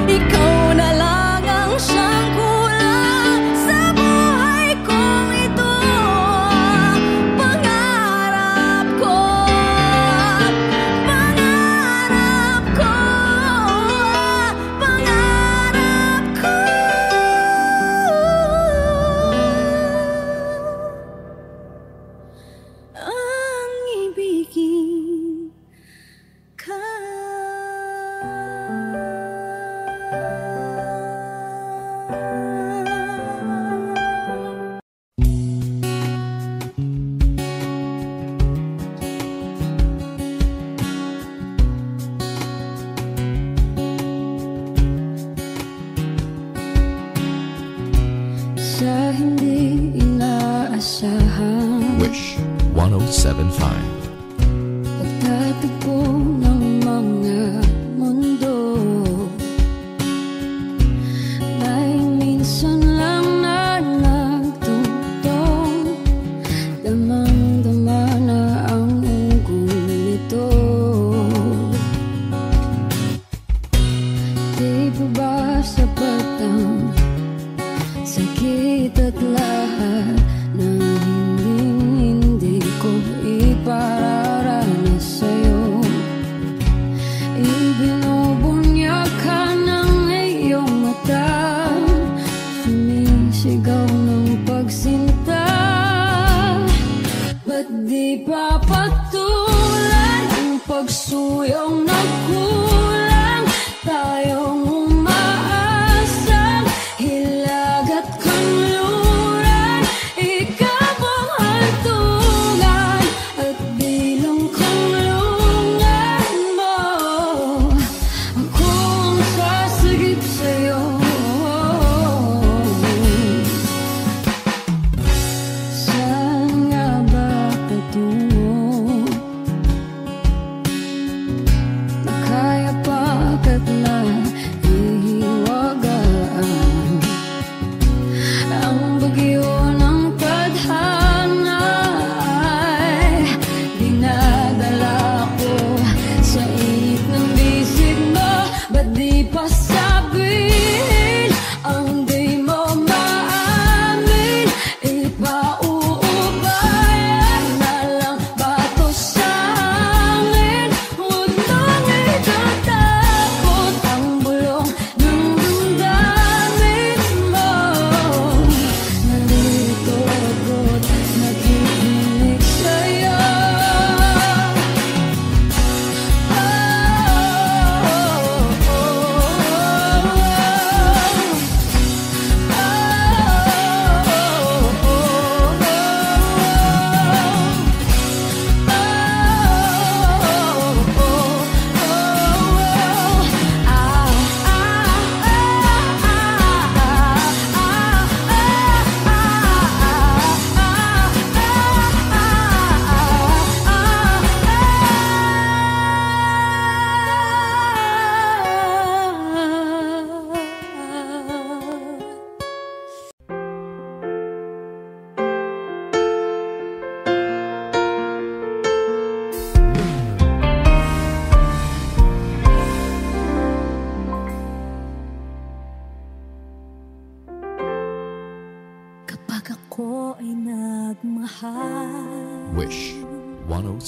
Ikaw na lang ang siyang kulang sa buhay kong ito. Pangarap ko, pangarap ko, pangarap ko ang ibigin ka. Sa hindi inaasahan Wish 1075. pagtatagpo ng mga mundo, may minsan lang na nagtutong, damang-dama na ang unggoy nito. Di ba ba sapat ang sakit at lahat ng hindi ko ipararanas sa'yo?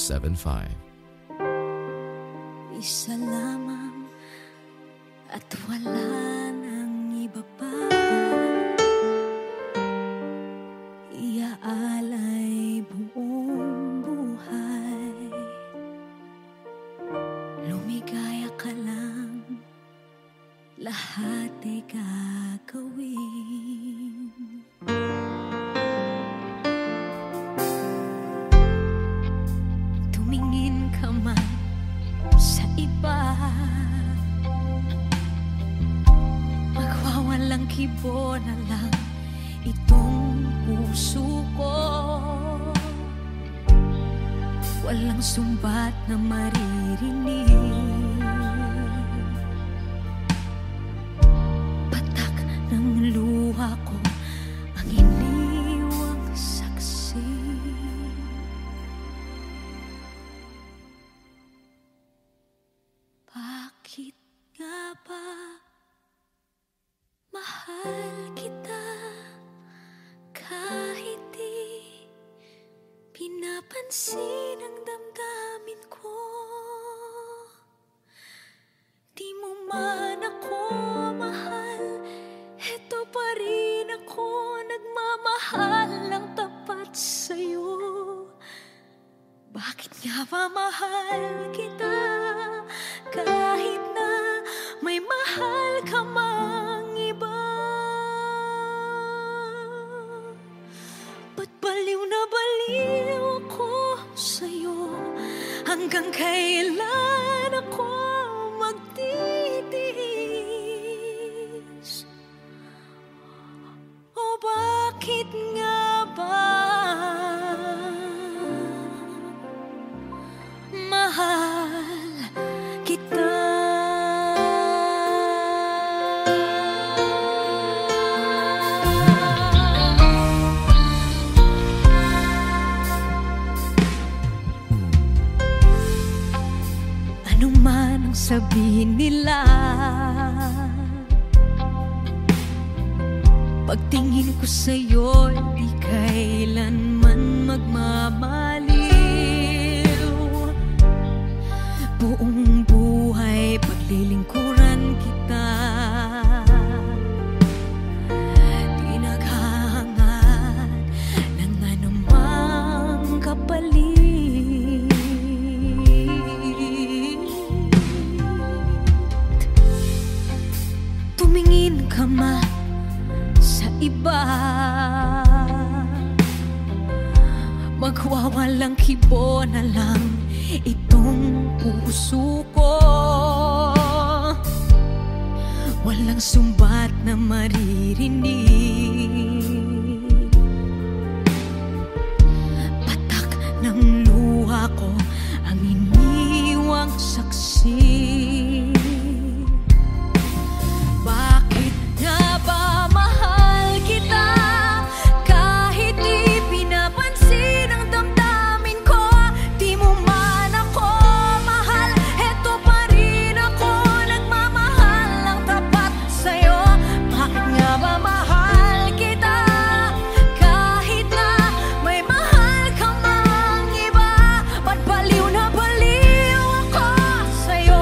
107.5. Isa lamang at wala nang iba pa, iaalay buong buhay. Lumigaya ka lang, lahat ay gagawin. Tumingin ka man sa iba, magwawalang kibo na lang itong puso ko. Walang sumbat na maririnig, patak ng luha ko ang iniwang saksi. Bakit nga ba mahal kita kahit di pinapansin ang damdamin ko? Di mo man ako mahal, eto pa rin ako nagmamahal ng tapat sa'yo. Bakit nga ba mahal kita kahit na may mahal ka mang iba? Ba't baliw na baliw ako sa'yo? Hanggang kailan ako magtitiis? O bakit nga ba mahal kita? Ano man ang sabihin nila, pagtingin ko sa'yo, di kailanman magmamaliw. Buong buhay paglilingkuran kita, di naghahangad ng anumang kapalit. Tumingin ka man sa iba, magwawalang kibo na lang itong puso ko. Walang sumbat na maririnig, patak ng luha ko ang iniwang saksi. Bakit nga ba mahal kita kahit di pinapansin ang damdamin ko? Di mo man ako mahal, eto pa rin ako nagmamahal ng tapat sa'yo. Bakit nga ba mahal kita kahit na may mahal ka mang iba? Ba't baliw na baliw ako sa'yo?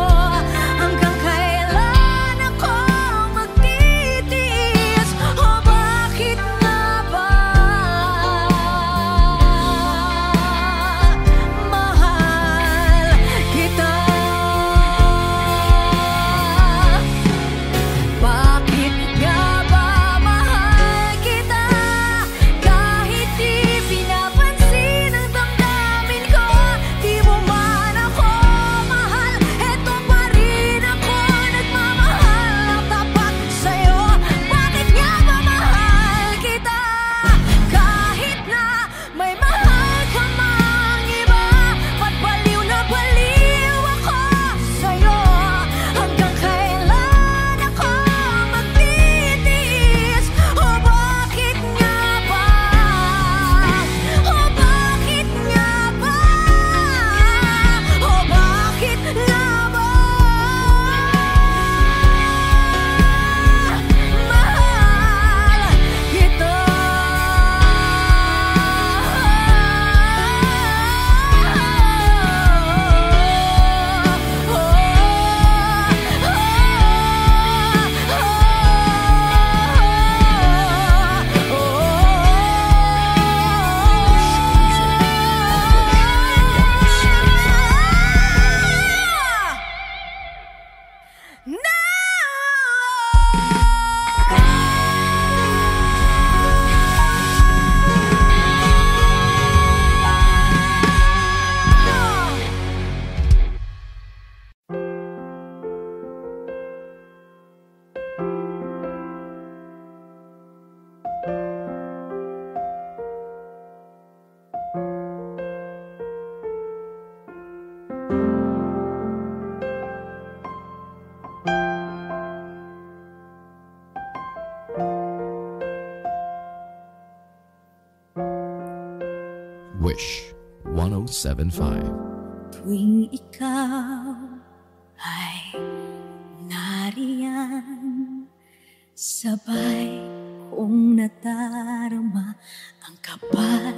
107.5. Tuwing ikaw ay nariyan, sabay kong nadarama ang kapat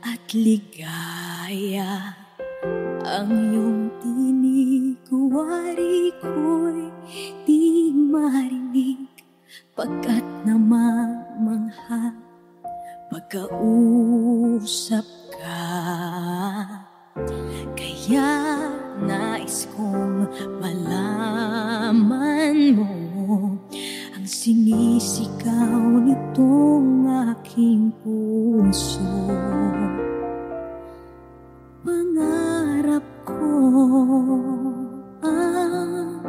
at ligaya. Ang iyong tinig, wari ko'y di marinig, pagkat namamangha pagkausap ka. Kaya nais kong malaman mo ang sinisigaw nitong aking puso. Pangarap ko ang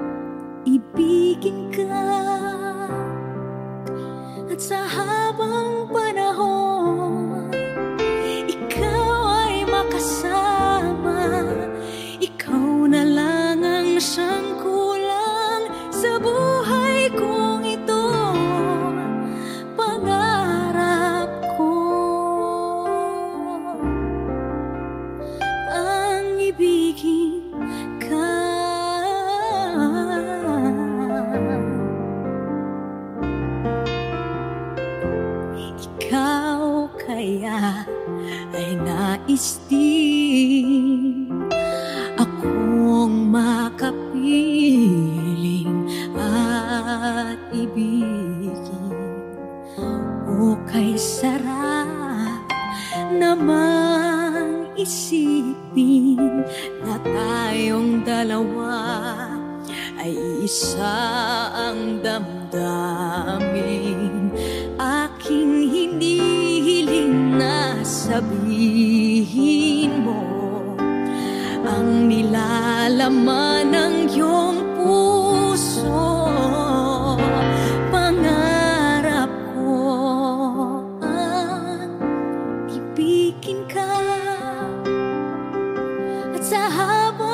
ibigin ka, at sa habang panahon ikaw ay makasama. Ikaw na lang ang siyang kulang sa buhay kong ito. Pangarap ko ang ibigin ka. Ikaw kaya ay nais din akong makapiling at ibigin. O kay sarap namang isipin na tayong dalawa ay isa ang damdamin. Aking hinihiling na sabihin mo ang nilalaman ng iyong puso. Pangarap ko ang ibigin ka, at sa habang